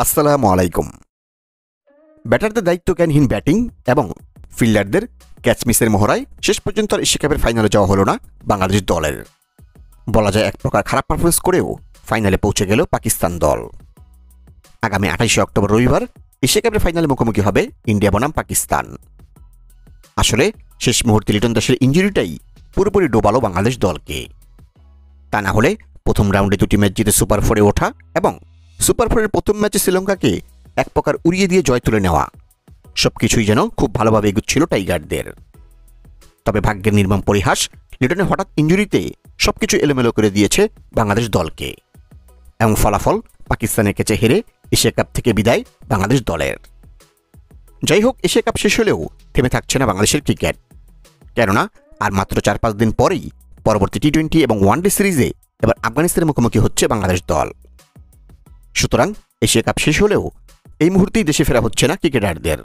আসসালামু আলাইকুম। ব্যাটারদের দায়িত্বজ্ঞানহীন ব্যাটিং এবং ফিল্ডারদের ক্যাচ মিসের মহড়ায় শেষ পর্যন্ত আর এশিয়া কাপের ফাইনালে যাওয়া হলো না বাংলাদেশ দলের। বলা যায় এক প্রকার খারাপ পারফরমেন্স করেও ফাইনালে পৌঁছে গেল পাকিস্তান দল। আগামী 28শে অক্টোবর রবিবার এশিয়া কাপের ফাইনালে মুখোমুখি হবে ইন্ডিয়া বনাম পাকিস্তান। আসলে শেষ মুহূর্তে লিটন দাসের ইঞ্জুরিটাই পুরোপুরি ডোবালো বাংলাদেশ দলকে। তা না হলে প্রথম রাউন্ডে 2টি ম্যাচ জিতে সুপার ফোরে ওঠা এবং সুপার ফোরের প্রথম ম্যাচে শ্রীলঙ্কাকে এক প্রকার উড়িয়ে দিয়ে জয় তুলে নেওয়া সবকিছুই যেন খুব ভালোভাবে এগুচ্ছিল টাইগারদের। তবে ভাগ্যের নির্মম পরিহাস, লিটনের হঠাৎ ইঞ্জুরিতে সবকিছু এলোমেলো করে দিয়েছে বাংলাদেশ দলকে এবং ফলাফল পাকিস্তানের কাছে হেরে এশিয়া কাপ থেকে বিদায় বাংলাদেশ দলের। যাই হোক, এশিয়া কাপ শেষ হলেও থেমে থাকছে না বাংলাদেশের ক্রিকেট, কেননা আর মাত্র 4-5 দিন পরেই পরবর্তী টি-20 এবং ওয়ানডে সিরিজে এবার আফগানিস্তানের মুখোমুখি হচ্ছে বাংলাদেশ দল। সুতরাং এশিয়া কাপ শেষ হলেও এই মুহূর্তেই দেশে ফেরা হচ্ছে না ক্রিকেটারদের,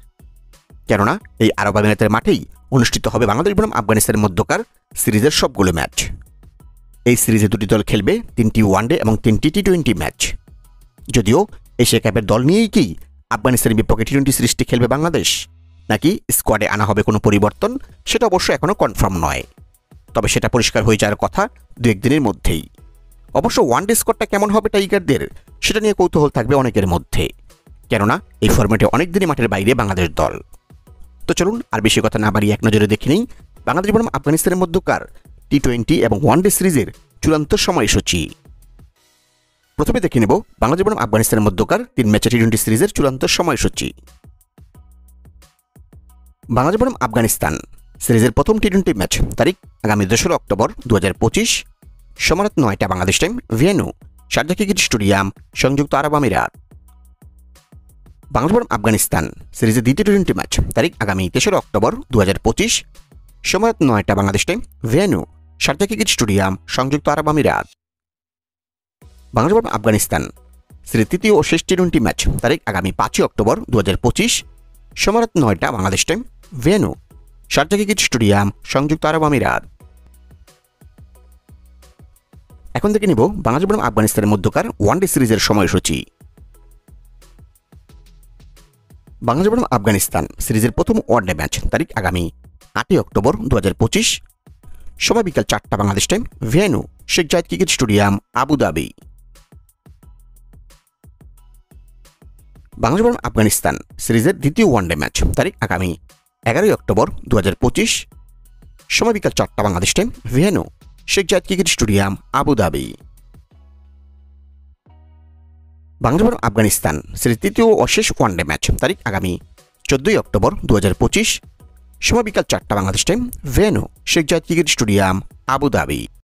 কেননা এই আরব আমিরাতের মাঠেই অনুষ্ঠিত হবে বাংলাদেশ বনাম আফগানিস্তানের মধ্যকার সিরিজের সবগুলো ম্যাচ। এই সিরিজে 2টি দল খেলবে 3টি ওয়ানডে এবং 3টি টি-20 ম্যাচ। যদিও এশিয়া কাপের দল নিয়েই কি আফগানিস্তানের বিপক্ষে টি-20 সিরিজটি খেলবে বাংলাদেশ, নাকি স্কোয়াডে আনা হবে কোনো পরিবর্তন, সেটা অবশ্য এখনও কনফার্ম নয়। তবে সেটা পরিষ্কার হয়ে যাওয়ার কথা 2-1 দিনের মধ্যেই। অবশ্য ওয়ানডে স্কোয়াডটা কেমন হবে টাইগারদের, সেটা নিয়ে কৌতূহল থাকবে অনেকের মধ্যে, কেননা এই ফরম্যাটে অনেকদিনই মাঠের বাইরে বাংলাদেশ দল। তো চলুন আর বেশি কথা না বাড়িয়ে এক নজরে দেখে নেই বাংলাদেশ বনাম আফগানিস্তানের মধ্যকার টি-20 এবং ওয়ানডে সিরিজের চূড়ান্ত সময়সূচি। প্রথমে দেখে নেব বাংলাদেশ বনাম আফগানিস্তানের মধ্যকার 3 ম্যাচের টি-20 সিরিজের চূড়ান্ত সময়সূচি। বাংলাদেশ বনাম আফগানিস্তান সিরিজের প্রথম টি-20 ম্যাচ তারিখ আগামী 2রা অক্টোবর 2025, সময় রাত 9টা Bangladesh time, venue Sharjah cricket stadium, সংযুক্ত আরব আমিরাত। বাংলাদেশ বনাম আফগানিস্তান সিরিজের দ্বিতীয় টি-20 ম্যাচ তারিখ আগামী 3রা অক্টোবর 2025, সময় রাত 9টা Bangladesh time, venue Sharjah cricket stadium, সংযুক্ত আরব আমিরাত। বাংলাদেশ বনাম আফগানিস্তান সিরিজের তৃতীয় ও শেষ টি-20 ম্যাচ তারিখ আগামী 5 অক্টোবর 2025, সময় রাত 9টা Bangladesh time, venue Sharjah cricket stadium, সংযুক্ত আরব আমিরাত। এখন থেকে নিব বাংলাদেশ বনাম আফগানিস্তানের মধ্যকার ওয়ানডে সিরিজের সময়সূচি। বাংলাদেশ বনাম আফগানিস্তান সিরিজের প্রথম ওয়ানডে ম্যাচ তারিখ আগামী 8 অক্টোবর 2025, সময় বিকাল 4টা বাংলাদেশ টাইম, ভেন্যু শেখ জায়েদ ক্রিকেট স্টেডিয়াম, আবুধাবি। বাংলাদেশ বনাম আফগানিস্তান সিরিজের দ্বিতীয় ওয়ানডে ম্যাচ তারিখ আগামী 11 অক্টোবর 2025, সময় বিকাল 4টা বাংলাদেশ টাইম, ভেন্যু শেখ জায়েদ ক্রিকেট স্টেডিয়াম, আবুধাবি। বাংলাদেশ বনাম আফগানিস্তান সিরিজ তৃতীয় ও শেষ ওয়ানডে ম্যাচ তারিখ আগামী 14 অক্টোবর 2025, সময় বিকাল 4টা বাংলাদেশ টাইম, ভেন্যু শেখ জায়েদ ক্রিকেট স্টেডিয়াম, আবুধাবি।